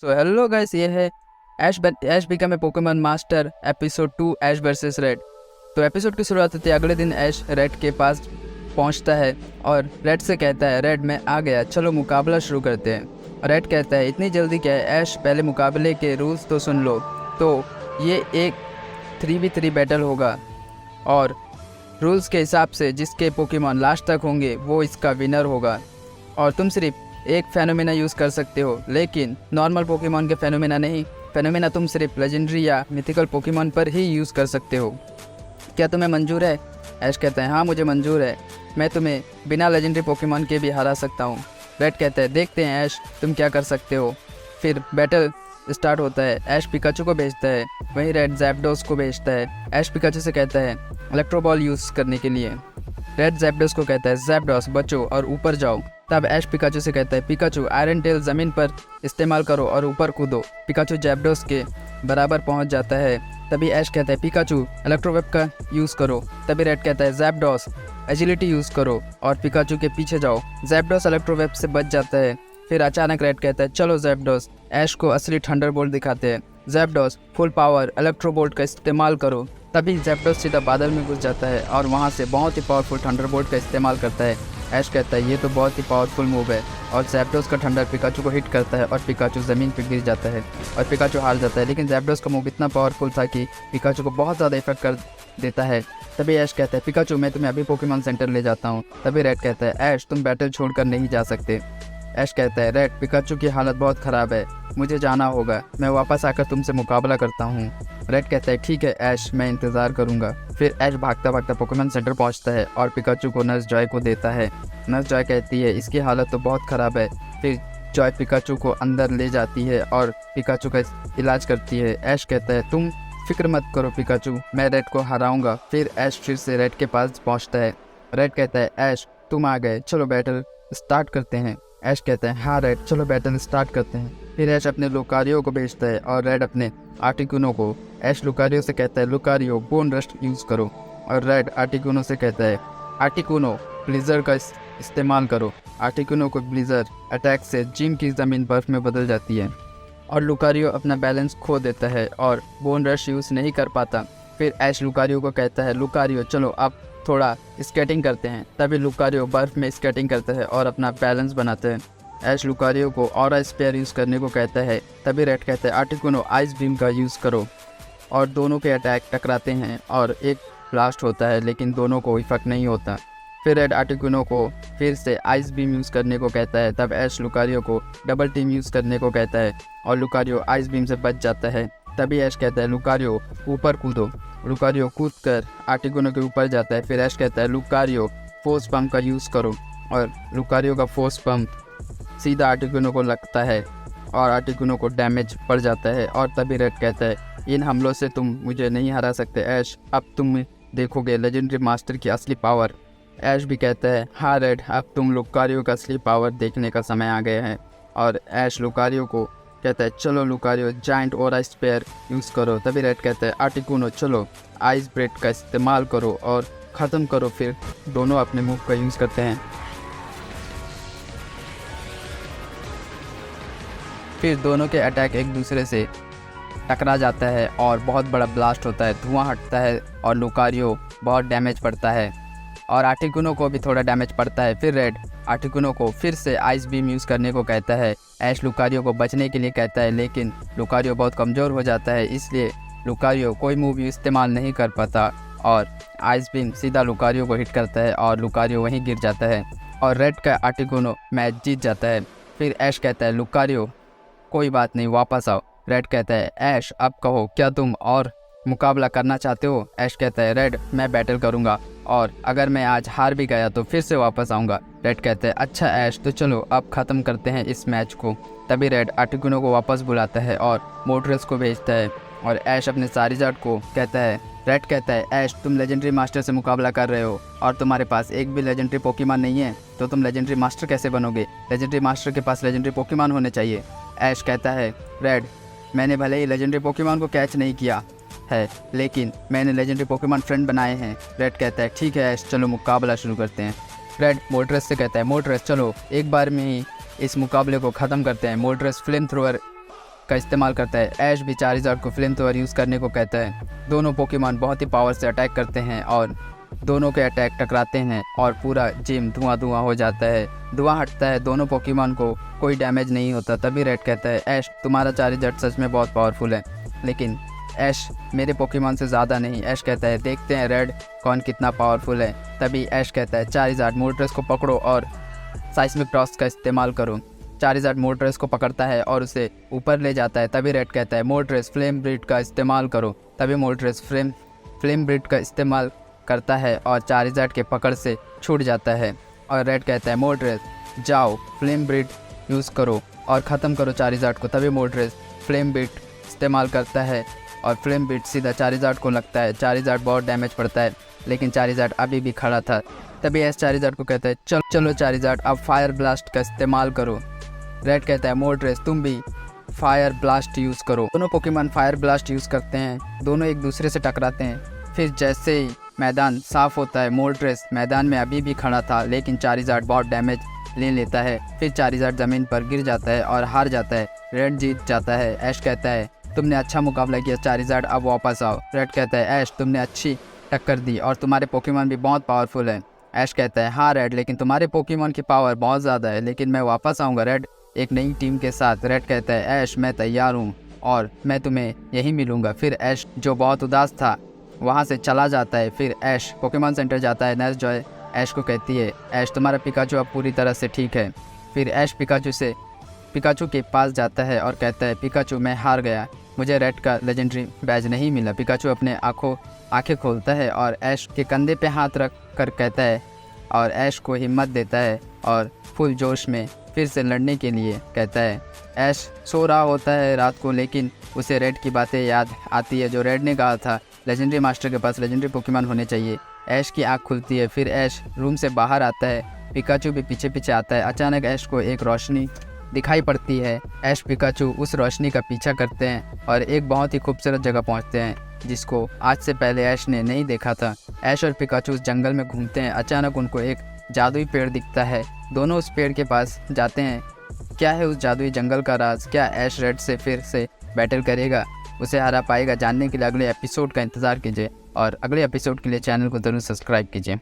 So hello guys, ये है Ash become a Pokemon master episode 2 Ash versus Red. तो episode की शुरुआत होती है अगले दिन। ऐश रेड के पास पहुंचता है और रेड से कहता है, रेड मैं आ गया, चलो मुकाबला शुरू करते हैं। रेड कहता है, इतनी जल्दी क्या है ऐश, पहले मुकाबले के रूल्स तो सुन लो। तो ये एक 3v3 बैटल होगा और रूल्स के हिसाब से जिसके पोकेमॉन लास्ट तक होंगे वो इसका विनर होगा। और तुम सिर्फ एक फेनोमेना यूज़ कर सकते हो, लेकिन नॉर्मल पोकेमॉन के फेनोमेना नहीं। फेनोमेना तुम सिर्फ लेजेंडरी या मिथिकल पोकेमॉन पर ही यूज़ कर सकते हो। क्या तुम्हें मंजूर है? ऐश कहता है, हाँ मुझे मंजूर है, मैं तुम्हें बिना लेजेंडरी पोकेमॉन के भी हरा सकता हूँ। रेड कहता है, देखते हैं ऐश तुम क्या कर सकते हो। फिर बैटल स्टार्ट होता है। ऐश पिकाचू को भेजता है, वहीं रेड ज़ैप्डोस को भेजता है। ऐश पिकाचू से कहता है इलेक्ट्रो बॉल यूज़ करने के लिए। रेड ज़ैप्डोस को कहता है, ज़ैप्डोस बचो और ऊपर जाओ। तब ऐश पिकाचू से कहता है, पिकाचू आयरन टेल ज़मीन पर इस्तेमाल करो और ऊपर कूदो। पिकाचू ज़ैप्डोस के बराबर पहुंच जाता है। तभी ऐश कहता है, पिकाचू इलेक्ट्रोवेव का यूज़ करो। तभी रेड कहता है, ज़ैप्डोस एजिलिटी यूज़ करो और पिकाचू के पीछे जाओ। ज़ैप्डोस इलेक्ट्रोवेव से बच जाता है। फिर अचानक रेड कहता है, चलो ज़ैप्डोस। ऐश को असली थंडरबोल्ट दिखाते हैं। ज़ैप्डोस फुल पावर इलेक्ट्रोबोल्ट का इस्तेमाल करो। तभी ज़ैप्डोस सीधा बादल में घुस जाता है और वहाँ से बहुत ही पावरफुल थंडरबोल्ट का इस्तेमाल करता है। ऐश कहता है, ये तो बहुत ही पावरफुल मूव है, और ज़ैप्डोस का थंडर पिकाचू को हिट करता है और पिकाचू ज़मीन पर गिर जाता है और पिकाचू हार जाता है। लेकिन ज़ैप्डोस का मूव इतना पावरफुल था कि पिकाचू को बहुत ज़्यादा इफेक्ट कर देता है। तभी ऐश कहता है, पिकाचू मैं तुम्हें अभी पोकेमॉन सेंटर ले जाता हूँ। तभी रेड कहता है, ऐश तुम बैटल छोड़कर नहीं जा सकते। ऐश कहता है, रेड पिकाचू की हालत बहुत ख़राब है, मुझे जाना होगा, मैं वापस आकर तुमसे मुकाबला करता हूँ। रेड कहता है, ठीक है ऐश, मैं इंतज़ार करूँगा। फिर ऐश भागता भागता पोकेमॉन सेंटर पहुँचता है और पिकाचू को नर्स जॉय को देता है। नर्स जॉय कहती है, इसकी हालत तो बहुत ख़राब है। फिर जॉय पिकाचू को अंदर ले जाती है और पिकाचू का इलाज करती है। ऐश कहता है, तुम फिक्र मत करो पिकाचू, मैं रेड को हराऊँगा। फिर ऐश फिर से रेड के पास पहुँचता है। रेड कहता है, ऐश तुम आ गए, चलो बैटल स्टार्ट करते हैं। ऐश कहता है, हाँ रेड चलो बैटल स्टार्ट करते हैं। फिर ऐश अपने लुकारियो को भेजता है और रेड अपने आर्टिकुनो को। ऐश लुकारियो से कहता है, लुकारियो बोन रस्ट यूज़ करो, और रेड आर्टिकुनो से कहता है, आर्टिकुनो ब्लिज़र का इस्तेमाल करो। आर्टिकुनो को ब्लिज़र अटैक से जिम की ज़मीन बर्फ़ में बदल जाती है और लुकारियो अपना बैलेंस खो देता है और बोन रश यूज़ नहीं कर पाता। फिर ऐश लुकारियो को कहता है, लुकारियो चलो अब थोड़ा स्केटिंग करते हैं। तभी लुकारियो बर्फ़ में स्केटिंग करता है और अपना बैलेंस बनाता है। ऐश लुकारियो को ऑरा स्पेयर यूज़ करने को कहता है। तभी रेड कहता है, आर्टिकुनो आइस बीम का यूज़ करो, और दोनों के अटैक टकराते हैं और एक ब्लास्ट होता है, लेकिन दोनों को इफेक्ट नहीं होता। फिर रेड आर्टिकुनो को फिर से आइस बीम यूज़ करने को कहता है। तब ऐश लुकारियो को डबल टीम यूज़ करने को कहता है और लुकारियो आइस बीम से बच जाता है। तभी ऐश कहता है, लुकारियो ऊपर कूदो। लुकारियो कूद कर आर्टिकुनो के ऊपर जाता है। फिर ऐश कहता है, लुकारियो फोर्स पम्प का यूज़ करो, और लुकारियो का फोर्स पम्प सीधा आर्टिकुनो को लगता है और आर्टिकुनो को डैमेज पड़ जाता है। और तभी रेड कहता है, इन हमलों से तुम मुझे नहीं हरा सकते ऐश, अब तुम देखोगे लेजेंडरी मास्टर की असली पावर। ऐश भी कहता है, हाँ रेड, अब तुम लुकारियो का असली पावर देखने का समय आ गया है। और ऐश लुकारियो को कहता है, चलो Lucario giant aura sphere use करो। तभी रेड कहता है, आर्टिकुनो चलो आइस ब्रेड का इस्तेमाल करो और ख़त्म करो। फिर दोनों अपने मूव का यूज़ करते हैं। फिर दोनों के अटैक एक दूसरे से टकरा जाता है और बहुत बड़ा ब्लास्ट होता है, धुआं हटता है और लुकारियो बहुत डैमेज पड़ता है और आर्टिकुनो को भी थोड़ा डैमेज पड़ता है। फिर रेड आर्टिकुनो को फिर से आइस बीम यूज़ करने को कहता है। ऐश लुकारियो को बचने के लिए कहता है, लेकिन लुकारियो बहुत कमज़ोर हो जाता है, इसलिए लुकारियो कोई मूव इस्तेमाल नहीं कर पाता और आइस बीम सीधा लुकारियो को हिट करता है और लुकारियो वहीं गिर जाता है और रेड का आर्टिकुनो मैच जीत जाता है। फिर ऐश कहता है, लुकारियो कोई बात नहीं, वापस आओ। रेड कहता है, ऐश अब कहो क्या तुम और मुकाबला करना चाहते हो? ऐश कहता है, रेड मैं बैटल करूंगा, और अगर मैं आज हार भी गया तो फिर से वापस आऊँगा। रेड कहता है, अच्छा ऐश, तो चलो अब ख़त्म करते हैं इस मैच को। तभी रेड आर्टिकुनो को वापस बुलाता है और मोटरस को भेजता है और ऐश अपने चारिज़ार्ड को कहता है। रेड कहता है, ऐश तुम लेजेंडरी मास्टर से मुकाबला कर रहे हो और तुम्हारे पास एक भी लेजेंडरी पोकेमॉन नहीं है, तो तुम लेजेंडरी मास्टर कैसे बनोगे? लेजेंडरी मास्टर के पास लेजेंडरी पोकेमॉन होने चाहिए। ऐश कहता है, रेड मैंने भले ही लेजेंडरी पोकेमॉन को कैच नहीं किया है, लेकिन मैंने लेजेंडरी पोकेमॉन फ्रेंड बनाए हैं। रेड कहता है, ठीक है ऐश, चलो मुकाबला शुरू करते हैं। रेड मोटरस से कहता है, मोटरस चलो एक बार में ही इस मुकाबले को ख़त्म करते हैं। मोटरस फ्लेम थ्रोअर का इस्तेमाल करता है। ऐश भी चारिज़ार्ड को फ्लेम थ्रोअर यूज़ करने को कहता है। दोनों पोकेमॉन बहुत ही पावर से अटैक करते हैं और दोनों के अटैक टकराते हैं और पूरा जिम धुआं धुआं हो जाता है। धुआं हटता है, दोनों पोकेमॉन को कोई डैमेज नहीं होता। तभी रेड कहता है ऐश तुम्हारा चारिज़ार्ड सच में बहुत पावरफुल है, लेकिन ऐश मेरे पोकेमॉन से ज़्यादा नहीं। ऐश कहता है देखते हैं रेड कौन कितना पावरफुल है। तभी ऐश कहता है चारिज़ार्ड मोल्ट्रेस को पकड़ो और साइस्मिक टॉस का इस्तेमाल करो। चारिज़ार्ड मोल्ट्रेस को पकड़ता है और उसे ऊपर ले जाता है। तभी रेड कहता है मोल्ट्रेस फ्लेम ब्रीड का इस्तेमाल करो। तभी मोल्ट्रेस फ्लेम ब्रीड का इस्तेमाल करता है और चारिज़ार्ड के पकड़ से छूट जाता है। और रेड कहता है मोल्ट्रेस जाओ फ्लेम ब्रीड यूज़ करो और ख़त्म करो चारिज़ार्ड को। तभी मोल्ट्रेस फ्लेम ब्रीड इस्तेमाल करता है और फ्लेम ब्रीड सीधा चारिज़ार्ड को लगता है। चारिज़ार्ड बहुत डैमेज पड़ता है, लेकिन चारिज़ार्ड अभी भी खड़ा था। तभी ऐश चारिज़ार्ड को कहता है चलो चारिज़ार्ड अब फायर ब्लास्ट का इस्तेमाल करो। रेड कहता है मोल्ट्रेस तुम भी फायर ब्लास्ट यूज़ करो। दोनों पोकेमॉन फायर ब्लास्ट यूज़ करते हैं, दोनों एक दूसरे से टकराते हैं। फिर जैसे ही मैदान साफ होता है, मोल्ट्रेस मैदान में अभी भी खड़ा था, लेकिन चारिज़ार्ड बहुत डैमेज ले लेता है। फिर चारिज़ार्ड ज़मीन पर गिर जाता है और हार जाता है। रेड जीत जाता है। ऐश कहता है तुमने अच्छा मुकाबला किया चारिज़ार्ड, अब वापस आओ। रेड कहता है ऐश तुमने अच्छी टक्कर दी और तुम्हारे पोकेमॉन भी बहुत पावरफुल है। ऐश कहता है हाँ रेड, लेकिन तुम्हारे पोकेमॉन की पावर बहुत ज़्यादा है, लेकिन मैं वापस आऊँगा रेड एक नई टीम के साथ। रेड कहता है ऐश मैं तैयार हूँ और मैं तुम्हें यहीं मिलूँगा। फिर ऐश जो बहुत उदास था वहाँ से चला जाता है। फिर ऐश पोकेमॉन सेंटर जाता है। नर्स जॉय ऐश को कहती है ऐश तुम्हारा पिकाचू अब पूरी तरह से ठीक है। फिर ऐश पिकाचू के पास जाता है और कहता है पिकाचू मैं हार गया, मुझे रेड का लेजेंडरी बैज नहीं मिला। पिकाचू अपने आंखें खोलता है और ऐश के कंधे पे हाथ रख कर कहता है और ऐश को हिम्मत देता है और फुल जोश में फिर से लड़ने के लिए कहता है। ऐश सो रहा होता है रात को, लेकिन उसे रेड की बातें याद आती है जो रेड ने कहा था लेजेंडरी मास्टर के पास लेजेंडरी पोकेमॉन होने चाहिए। ऐश की आँख खुलती है। फिर ऐश रूम से बाहर आता है। पिकाचू भी पीछे पीछे आता है। अचानक ऐश को एक रोशनी दिखाई पड़ती है। ऐश पिकाचू उस रोशनी का पीछा करते हैं और एक बहुत ही खूबसूरत जगह पहुंचते हैं जिसको आज से पहले ऐश ने नहीं देखा था। ऐश और पिकाचू उस जंगल में घूमते हैं। अचानक उनको एक जादुई पेड़ दिखता है। दोनों उस पेड़ के पास जाते हैं। क्या है उस जादुई जंगल का राज? क्या ऐश रेड से फिर से बैटल करेगा, उसे हरा पाएगा? जानने के लिए अगले एपिसोड का इंतज़ार कीजिए और अगले एपिसोड के लिए चैनल को ज़रूर सब्सक्राइब कीजिए।